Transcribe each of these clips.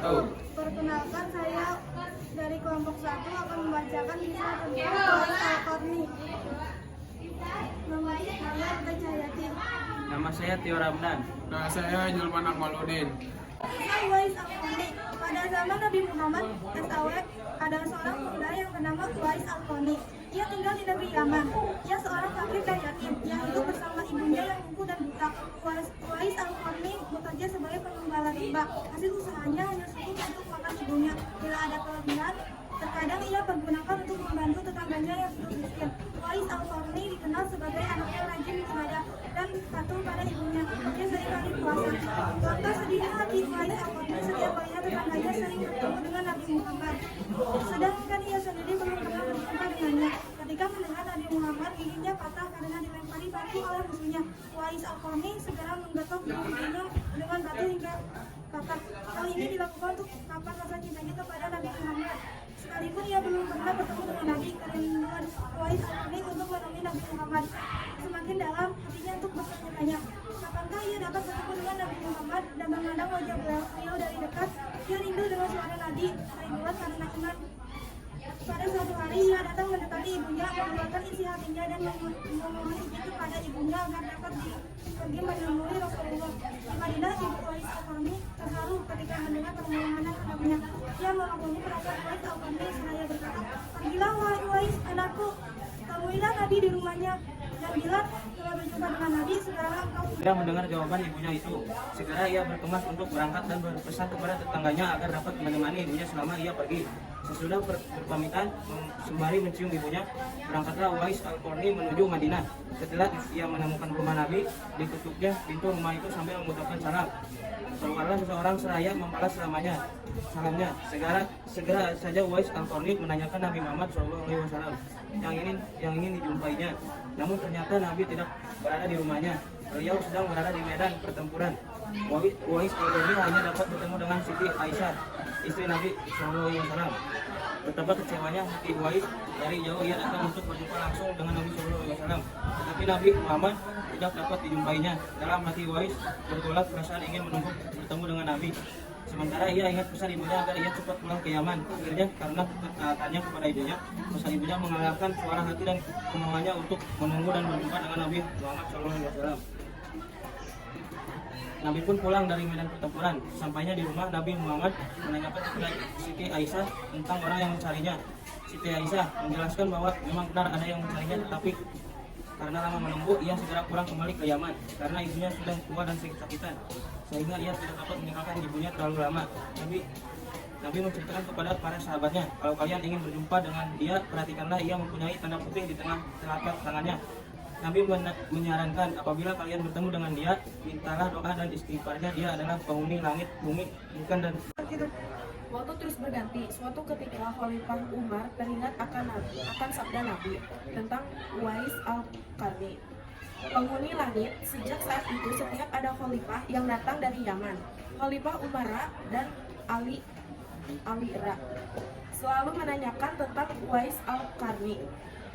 wabarakatuh. Perkenalkan, saya dari kelompok 1 akan membacakan kisah tentang Uwais Al-Qarni. Nama saya Rita Cahyati. Nama saya Tio Ramdan. Nah, saya Julman Akmaludin. Kisah Uwais Al-Qarni. Pada zaman Nabi Muhammad SAW, ada seorang pemuda yang bernama Uwais Al-Qarni. Ia tinggal di negeri Yaman. Ia seorang fakir dan yatim yang hidup bersama ibunya yang lumpuh dan buta. Uwais Al-Qarni bekerja sebagai pengembala riba. Hasil usahanya hanya cukup untuk makan ibunya. Bila ada kelebihan, terkadang ia pergunakan untuk membantu tetangganya yang hidup miskin. Uwais Al-Qarni dikenal sebagai anak yang rajin beribadah dan patuh pada ibunya. Dia seringkali puasa. Waktu sedihnya hati Uwais Al-Qarni setiap melihat tetangganya sering bertemu dengan Nabi Muhammad. Sedangkan ia sendiri belum pernah berjumpa dengannya. Ketika mendengar Nabi Muhammad, giginya patah karena dilempari batu oleh musuhnya. Uwais Al-Qarni segera menggetok giginya dengan batu hingga patah. Hal ini dilakukan untuk ungkapan rasa cintanya kepada Nabi Muhammad. Sekalipun ia belum pernah bertemu dengan Nabi, kerinduan Uwais Al-Qarni untuk menemui Nabi Muhammad semakin dalam hatinya untuk bertanya-tanya, kapankah ia dapat bertemu dengan Nabi Muhammad dan memandang wajah beliau dari dekat. Ia rindu dengan suara nadi, kerinduan karena iman. Pada suatu hari ia datang mendekati ibunya, mengeluarkan isi hatinya dan memohon izin kepada ibunya agar dapat pergi menemui Rasulullah. Di Madinah, ibu Uwais Al-Qarni terharu ketika mendengar permohonan anaknya. Ia mengampuni perasaan Uwais Al-Qarni seraya berkata, "Pergilah wahai Uwais, anakku, temuilah Nabi di rumahnya, dan bila telah berjumpa dengan Nabi, segeralah engkau." Ia mendengar jawaban ibunya itu. Segera ia berkemas untuk berangkat dan berpesan kepada tetangganya agar dapat menemani ibunya selama ia pergi. Sesudah berpamitan, sembari mencium ibunya, berangkatlah Uwais Al-Qarni menuju Madinah. Setelah ia menemukan rumah Nabi, ditutupnya pintu rumah itu sambil mengucapkan salam. Keluarlah seseorang seraya membalas salamnya. Segera saja Uwais Al-Qarni menanyakan Nabi Muhammad SAW yang ingin dijumpainya. Namun ternyata Nabi tidak berada di rumahnya. Beliau sedang berada di medan pertempuran. Uwais Al-Qarni hanya dapat bertemu dengan Siti Aisyah, istri Nabi SAW. Betapa kecewanya hati Uwais, dari jauh ia datang untuk berjumpa langsung dengan Nabi SAW. Tetapi Nabi Muhammad tidak dapat dijumpainya. Dalam hati Uwais bergolak perasaan ingin menunggu bertemu dengan Nabi. Sementara ia ingat pesan ibunya agar ia cepat pulang ke Yaman. Akhirnya karena ketaatannya kepada ibunya, pesan ibunya mengalahkan suara hati dan kemauannya untuk menunggu dan berjumpa dengan Nabi Muhammad SAW. Nabi pun pulang dari medan pertempuran. Sampainya di rumah, Nabi Muhammad menanyakan kepada Siti Aisyah tentang orang yang mencarinya. Siti Aisyah menjelaskan bahwa memang benar ada yang mencarinya, tetapi karena lama menunggu, ia segera pulang kembali ke Yaman. Karena ibunya sudah tua dan sakit-sakitan, sehingga ia tidak dapat meninggalkan ibunya terlalu lama. Nabi menceritakan kepada para sahabatnya, kalau kalian ingin berjumpa dengan dia, perhatikanlah ia mempunyai tanda putih di tengah telapak tangannya. Nabi menyarankan apabila kalian bertemu dengan dia, mintalah doa dan istighfarnya. Dia adalah penghuni langit, bumi, bukan dan Waktu terus berganti. Suatu ketika Khalifah Umar teringat akan sabda Nabi tentang Uwais Al-Qarni, penghuni langit. Sejak saat itu setiap ada khalifah yang datang dari Yaman, Khalifah Umar dan Ali Ra selalu menanyakan tentang Uwais Al-Qarni.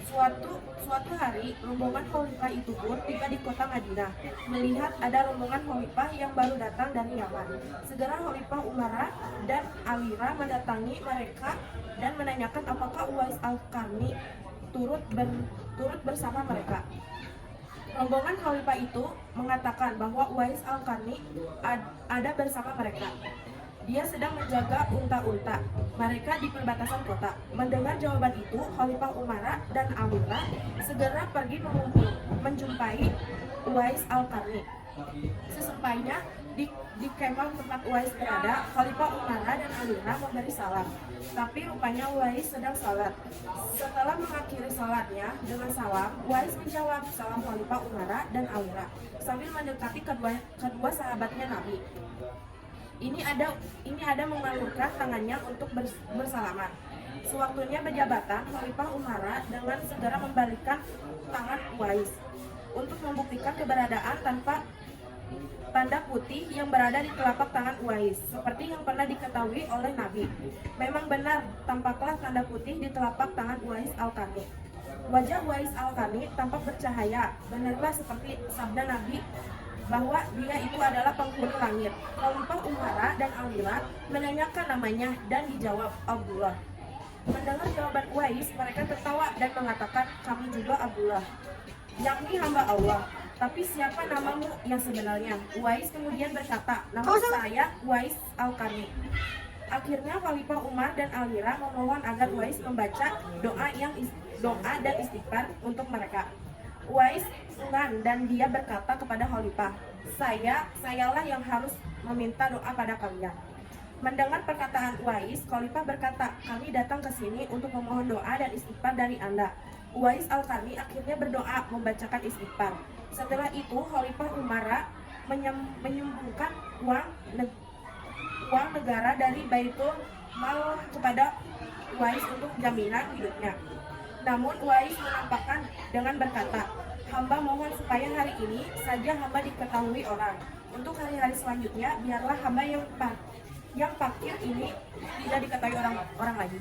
Suatu hari, rombongan khalifah itu pun tiba di kota Madinah. Melihat ada rombongan khalifah yang baru datang dari Yaman, segera Khalifah Umar dan Ali Ra mendatangi mereka dan menanyakan apakah Uwais Al-Qarni turut bersama mereka. Rombongan khalifah itu mengatakan bahwa Uwais Al-Qarni ada bersama mereka. Dia sedang menjaga unta-unta mereka di perbatasan kota. Mendengar jawaban itu, Khalifah Umar dan Ali Ra segera pergi menjumpai Uwais Al-Qarni. Sesampainya di kemah tempat Uwais berada, Khalifah Umar dan Ali Ra memberi salam. Tapi rupanya Uwais sedang salat. Setelah mengakhiri salatnya dengan salam, Uwais menjawab salam Khalifah Umar dan Ali Ra sambil mendekati kedua sahabatnya Nabi. Ini ada mengalurkan tangannya untuk bersalaman. Sewaktunya berjabatan, Khalifah Umar dengan segera membalikkan tangan Uwais untuk membuktikan keberadaan tanpa tanda putih yang berada di telapak tangan Uwais, seperti yang pernah diketahui oleh Nabi. Memang benar, tampaklah tanda putih di telapak tangan Uwais Al-Qarni. Wajah Uwais Al-Qarni tampak bercahaya, benarlah seperti sabda Nabi bahwa dia itu adalah penghuni langit. Khalifah Umara dan Alira menanyakan namanya dan dijawab Abdullah. Mendengar jawaban Uwais, mereka tertawa dan mengatakan, kami juga Abdullah, yakni hamba Allah. Tapi siapa namamu yang sebenarnya? Uwais kemudian berkata, nama saya Uwais Al-Qarni. Akhirnya Khalifah Umar dan Alira memohon agar Uwais membaca doa dan istighfar untuk mereka. Uwais enggan dan dia berkata kepada Khalifah, sayalah yang harus meminta doa pada kalian. Mendengar perkataan Uwais, Khalifah berkata, kami datang ke sini untuk memohon doa dan istighfar dari Anda. Uwais Al-Qarni akhirnya berdoa membacakan istighfar. Setelah itu, Khalifah Umara menyembunyikan uang negara dari Baitul Mal kepada Uwais untuk jaminan hidupnya. Namun Uwais menampakkan dengan berkata, hamba mohon supaya hari ini saja hamba diketahui orang. Untuk hari-hari selanjutnya, biarlah hamba yang fakir ini tidak diketahui orang lagi.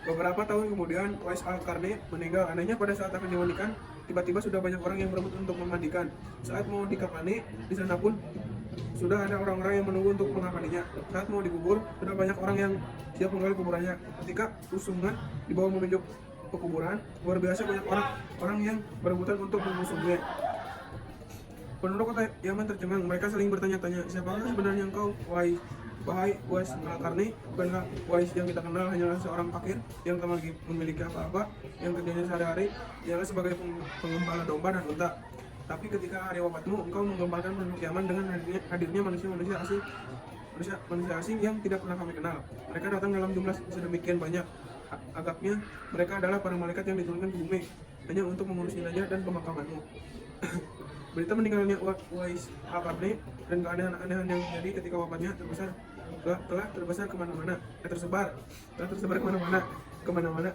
Beberapa tahun kemudian, Uwais Al-Qarni meninggal. Anehnya pada saat akan dimandikan, tiba-tiba sudah banyak orang yang berebut untuk memandikan. Saat mau dikafani, di sana pun sudah ada orang-orang yang menunggu untuk mengafaninya. Saat mau dikubur, sudah banyak orang yang siap menggali kuburannya. Ketika usungan dibawa menuju pekuburan, luar biasa banyak orang yang berebutan untuk mengusungnya. Penduduk kota Yaman tercengang. Mereka saling bertanya-tanya, siapakah sebenarnya engkau, wahai Uwais Al-Qarni? Bukankah Uwais yang kita kenal hanyalah seorang fakir yang tak lagi memiliki apa-apa, yang kerjanya sehari-hari ialah sebagai pengembala domba dan unta. Tapi ketika hari wafatmu, engkau menggembalkan penduduk Yaman dengan hadirnya manusia asing yang tidak pernah kami kenal. Mereka datang dalam jumlah sedemikian banyak. Agaknya mereka adalah para malaikat yang diturunkan ke bumi hanya untuk mengurus jenazah dan pemakamanmu. Berita meninggalnya Uwais Al-Qarni dan keadaan-keadaan yang terjadi ketika wafatnya telah tersebar kemana-mana.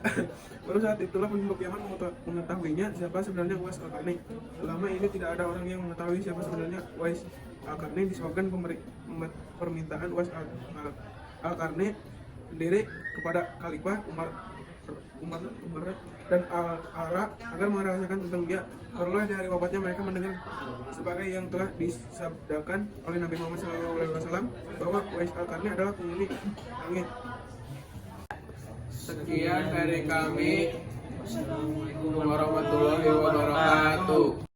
Baru saat itulah penduduk Yaman mengetahuinya siapa sebenarnya Uwais Al-Qarni. Selama ini tidak ada orang yang mengetahui siapa sebenarnya Uwais Al-Qarni disebabkan permintaan Uwais Al-Qarni sendiri kepada Khalifah Umar dan Al-Ara agar merasakan tentang dia. Barulah di hari wafatnya mereka mendengar sebagai yang telah disabdakan oleh Nabi Muhammad SAW bahwa Uwais Al-Qarni adalah penghuni langit. Sekian dari kami. Assalamualaikum warahmatullahi wabarakatuh.